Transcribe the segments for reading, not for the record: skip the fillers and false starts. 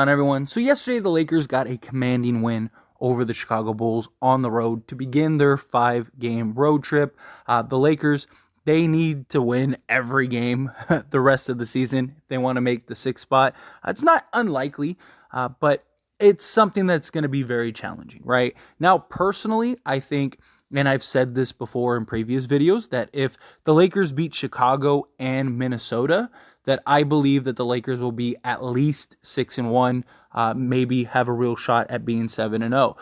On everyone. So yesterday the Lakers got a commanding win over the Chicago Bulls on the road to begin their 5-game road trip. The Lakers, they need to win every game the rest of the season if they want to make the 6th spot. It's not unlikely, but it's something that's going to be very challenging, right? Now, personally, I think, and I've said this before in previous videos, that if the Lakers beat Chicago and Minnesota, that I believe that the Lakers will be at least 6-1, maybe have a real shot at being 7-0.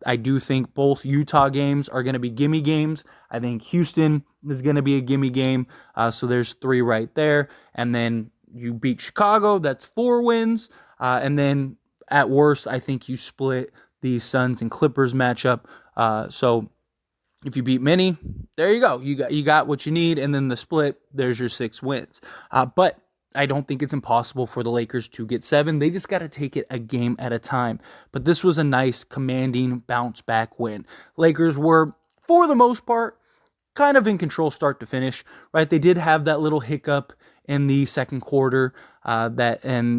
I do think both Utah games are going to be gimme games. I think Houston is going to be a gimme game. So there's 3 right there. And then you beat Chicago, that's 4 wins. And then at worst, I think you split the Suns and Clippers matchup. So if you beat Minnie, there you go. You got what you need, and then the split, there's your 6 wins. But I don't think it's impossible for the Lakers to get 7. They just got to take it a game at a time. But this was a nice, commanding bounce-back win. Lakers were, for the most part, kind of in control start to finish, right? They did have that little hiccup in the second quarter and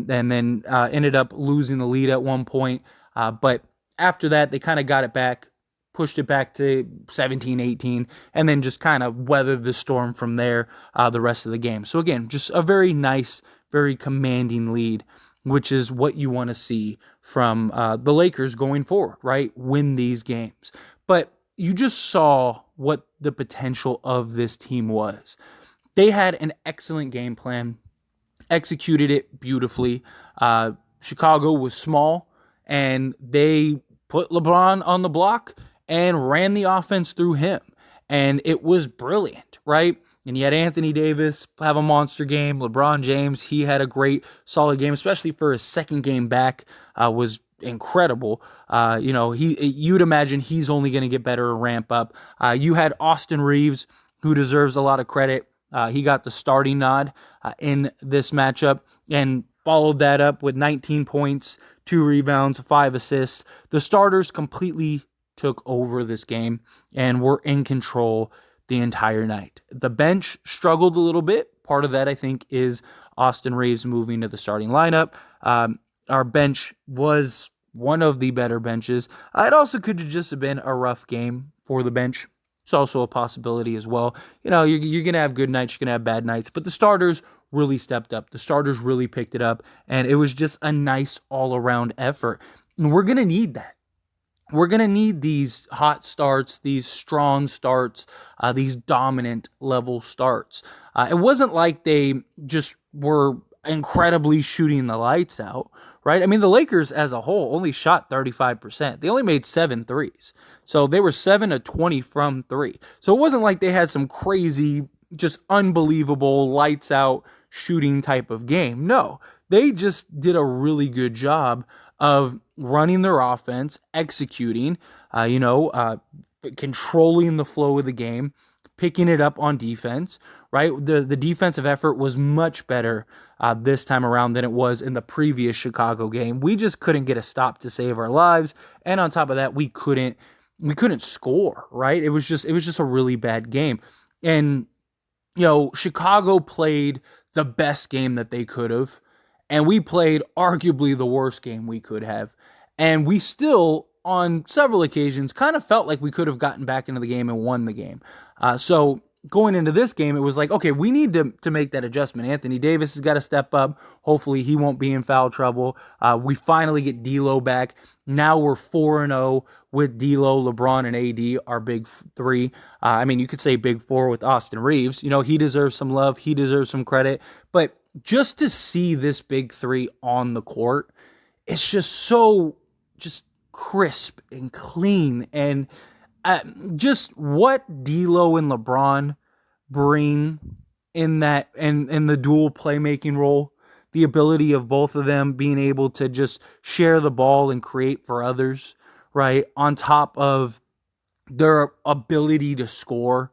then ended up losing the lead at one point. But after that, they kind of got it back, pushed it back to 17-18, and then just kind of weathered the storm from there the rest of the game. So again, just a very nice, very commanding lead, which is what you want to see from the Lakers going forward, right? Win these games. But you just saw what the potential of this team was. They had an excellent game plan, executed it beautifully. Chicago was small, and they put LeBron on the block and ran the offense through him. And it was brilliant, right? And you had Anthony Davis have a monster game. LeBron James, he had a great, solid game, especially for his second game back, was incredible. You'd imagine he's only going to get better and ramp up. You had Austin Reeves, who deserves a lot of credit. He got the starting nod in this matchup and followed that up with 19 points, 2 rebounds, 5 assists. The starters completely took over this game and were in control the entire night. The bench struggled a little bit. Part of that, I think, is Austin Reeves moving to the starting lineup. Our bench was one of the better benches. It also could have just been a rough game for the bench. It's also a possibility as well. You know, you're going to have good nights, you're going to have bad nights, but the starters really stepped up. The starters really picked it up, and it was just a nice all-around effort. And we're going to need that. We're going to need these hot starts, these strong starts, these dominant level starts. It wasn't like they just were incredibly shooting the lights out, right? I mean, the Lakers as a whole only shot 35%. They only made 7 threes. So they were 7 of 20 from 3. So it wasn't like they had some crazy, just unbelievable lights out shooting type of game. No, they just did a really good job of running their offense, executing, controlling the flow of the game, picking it up on defense, right? The defensive effort was much better this time around than it was in the previous Chicago game. We just couldn't get a stop to save our lives, and on top of that, we couldn't score, right? It was just a really bad game. And Chicago played the best game that they could have, and we played arguably the worst game we could have. And we still, on several occasions, kind of felt like we could have gotten back into the game and won the game. So going into this game, it was like, okay, we need to make that adjustment. Anthony Davis has got to step up. Hopefully he won't be in foul trouble. We finally get D'Lo back. Now we're 4-0 with D'Lo, LeBron, and AD, our big 3. You could say big 4 with Austin Reeves. He deserves some love. He deserves some credit. But just to see this big 3 on the court, it's just so crisp and clean. And just what D'Lo and LeBron bring in that and in the dual playmaking role, the ability of both of them being able to just share the ball and create for others, right? On top of their ability to score,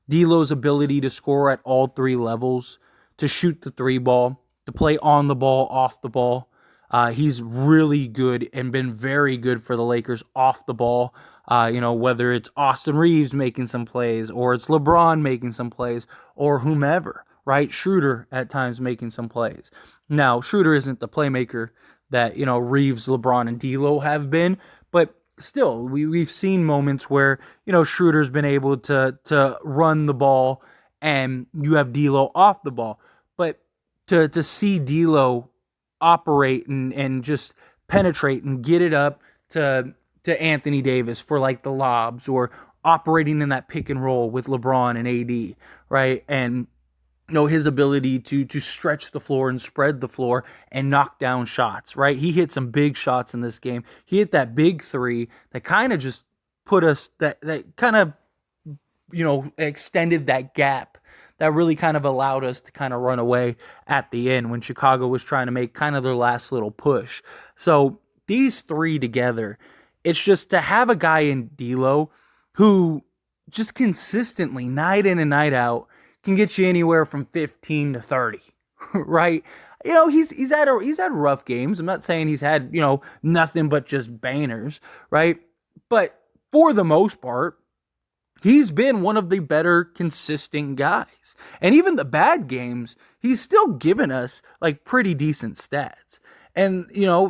D'Lo's ability to score at all 3 levels, to shoot the 3 ball, to play on the ball, off the ball. He's really good and been very good for the Lakers off the ball. Whether it's Austin Reeves making some plays, or it's LeBron making some plays, or whomever, right? Schroeder at times making some plays. Now, Schroeder isn't the playmaker that Reeves, LeBron, and D'Lo have been, but still, we've seen moments where Schroeder's been able to run the ball, and you have D'Lo off the ball, but to see D'Lo operate and just penetrate and get it up to Anthony Davis for like the lobs, or operating in that pick and roll with LeBron and AD, right? And his ability to stretch the floor and spread the floor and knock down shots, right? He hit some big shots in this game. He hit that big three that kind of just put us, that kind of extended that gap, that really kind of allowed us to kind of run away at the end when Chicago was trying to make kind of their last little push. So these three together, it's just to have a guy in D'Lo who just consistently, night in and night out, can get you anywhere from 15 to 30, right? He's had rough games. I'm not saying he's had nothing but just bangers, right? But for the most part, he's been one of the better consistent guys. And even the bad games, he's still given us like pretty decent stats. And,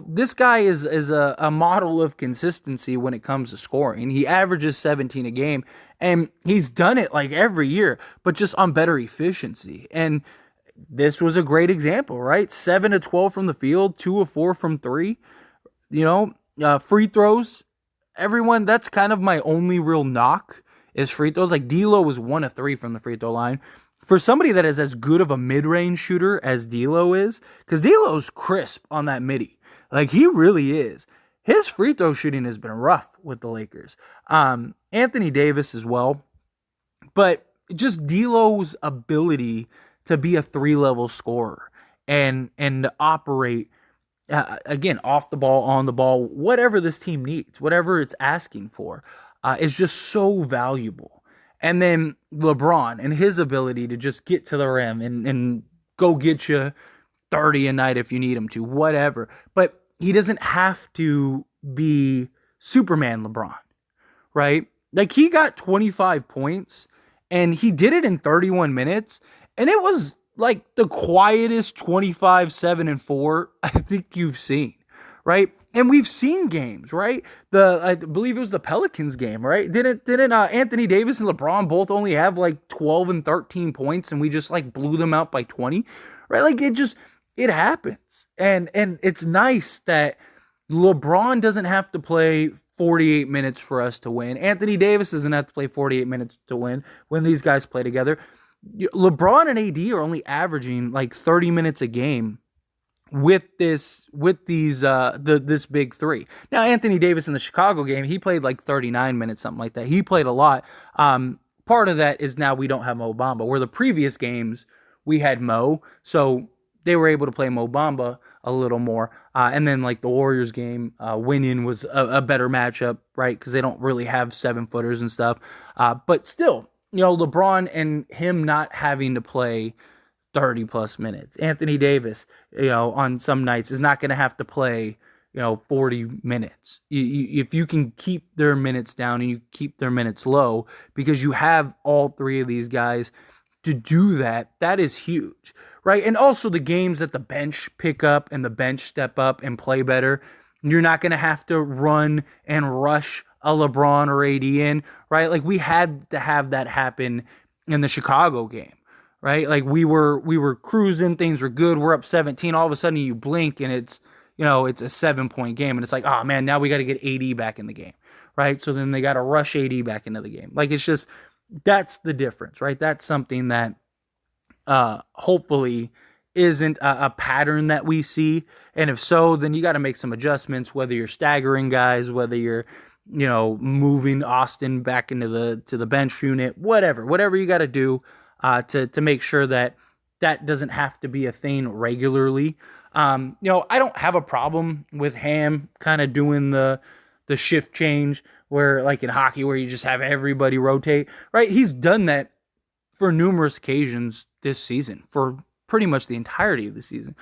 this guy is a model of consistency when it comes to scoring. He averages 17 a game, and he's done it like every year, but just on better efficiency. And this was a great example, right? 7 of 12 from the field, 2 of 4 from three. Free throws, everyone, that's kind of my only real knock is free throws. Like D'Lo was 1 of 3 from the free throw line. For somebody that is as good of a mid-range shooter as D'Lo is, because D'Lo's crisp on that midi. Like, he really is. His free throw shooting has been rough with the Lakers. Anthony Davis as well. But just D'Lo's ability to be a 3-level scorer and to operate, again, off the ball, on the ball, whatever this team needs, whatever it's asking for, is just so valuable. And then LeBron and his ability to just get to the rim and go get you 30 a night if you need him to, whatever. But he doesn't have to be Superman LeBron, right? Like, he got 25 points and he did it in 31 minutes. And it was like the quietest 25, 7, and 4 I think you've seen, right? And we've seen games, right? I believe it was the Pelicans game, right? Didn't Anthony Davis and LeBron both only have like 12 and 13 points, and we just like blew them out by 20, right? Like, it happens. And it's nice that LeBron doesn't have to play 48 minutes for us to win. Anthony Davis doesn't have to play 48 minutes to win when these guys play together. LeBron and AD are only averaging like 30 minutes a game with this big three. Now, Anthony Davis in the Chicago game, he played like 39 minutes, something like that. He played a lot. Part of that is now we don't have Mo Bamba, where the previous games we had Mo, so they were able to play Mo Bamba a little more. And then like the Warriors game, winning was a better matchup, right? Because they don't really have 7-footers and stuff. But still, LeBron and him not having to play 30 plus minutes. Anthony Davis, on some nights is not going to have to play, 40 minutes. If you can keep their minutes down and you keep their minutes low, because you have all three of these guys to do that, that is huge, right? And also the games that the bench pick up and the bench step up and play better, you're not going to have to run and rush a LeBron or AD in, right? Like, we had to have that happen in the Chicago game. Right? Like, we were cruising, things were good, we're up 17, all of a sudden you blink and it's a 7-point game, and it's like, oh man, now we got to get AD back in the game, right? So then they got to rush AD back into the game. Like, it's just, that's the difference, right? That's something that hopefully isn't a pattern that we see, and if so, then you got to make some adjustments, whether you're staggering guys, whether you're moving Austin back into the bench unit, whatever you got to do to make sure that doesn't have to be a thing regularly. I don't have a problem with Ham kind of doing the shift change where, like in hockey, where you just have everybody rotate, right? He's done that for numerous occasions this season, for pretty much the entirety of the season.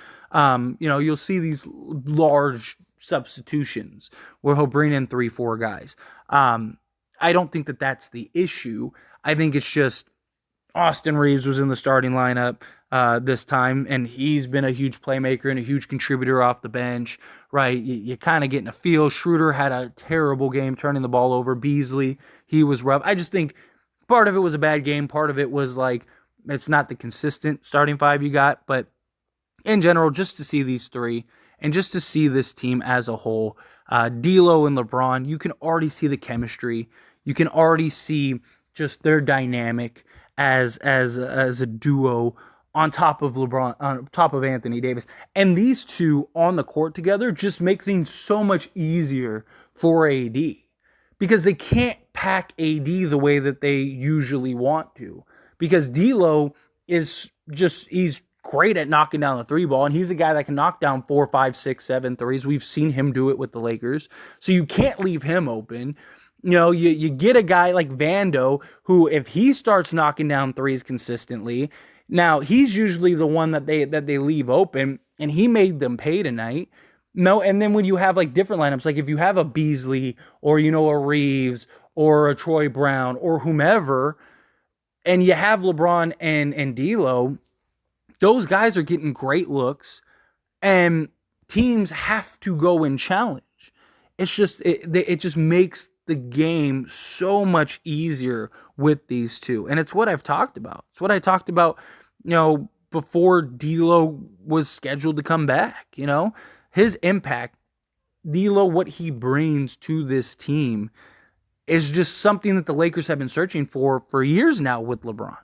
You'll see these large substitutions where he'll bring in 3-4 guys. I don't think that that's the issue. I think it's just Austin Reeves was in the starting lineup. this time, and he's been a huge playmaker and a huge contributor off the bench, right? You kind of getting a feel. Schroeder had a terrible game turning the ball over. Beasley, he was rough. I just think part of it was a bad game. Part of it was like it's not the consistent starting five you got, but in general, just to see these three and just to see this team as a whole, D'Lo and LeBron, you can already see the chemistry. You can already see just their dynamic as a duo on top of LeBron, on top of Anthony Davis. And these two on the court together just make things so much easier for AD because they can't pack AD the way that they usually want to. Because D'Lo is just, he's great at knocking down the three ball, and he's a guy that can knock down 4, 5, 6, 7 threes. We've seen him do it with the Lakers. So you can't leave him open. You get a guy like Vando who, if he starts knocking down threes consistently, now he's usually the one that they leave open, and he made them pay tonight. No, and then when you have like different lineups, like if you have a Beasley or a Reeves or a Troy Brown or whomever, and you have LeBron and D'Lo, those guys are getting great looks, and teams have to go and challenge. It just makes the game so much easier with these two, and it's what I've talked about. It's what I talked about, before D'Lo was scheduled to come back. His impact, D'Lo, what he brings to this team, is just something that the Lakers have been searching for years now with LeBron.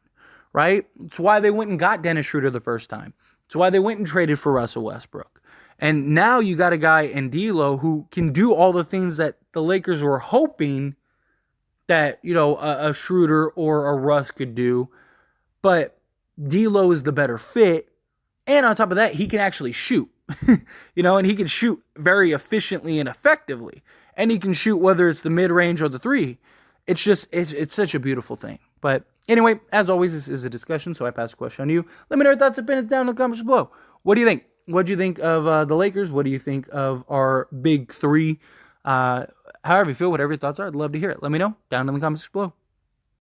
Right? It's why they went and got Dennis Schroeder the first time. It's why they went and traded for Russell Westbrook. And now you got a guy in D'Lo who can do all the things that the Lakers were hoping that, a Schroeder or a Russ could do. But D'Lo is the better fit. And on top of that, he can actually shoot. And he can shoot very efficiently and effectively. And he can shoot whether it's the mid-range or the three. It's just, it's such a beautiful thing. But anyway, as always, this is a discussion, so I pass the question on to you. Let me know your thoughts and opinions down in the comments below. What do you think? What do you think of the Lakers? What do you think of our big three? However you feel, whatever your thoughts are, I'd love to hear it. Let me know down in the comments below.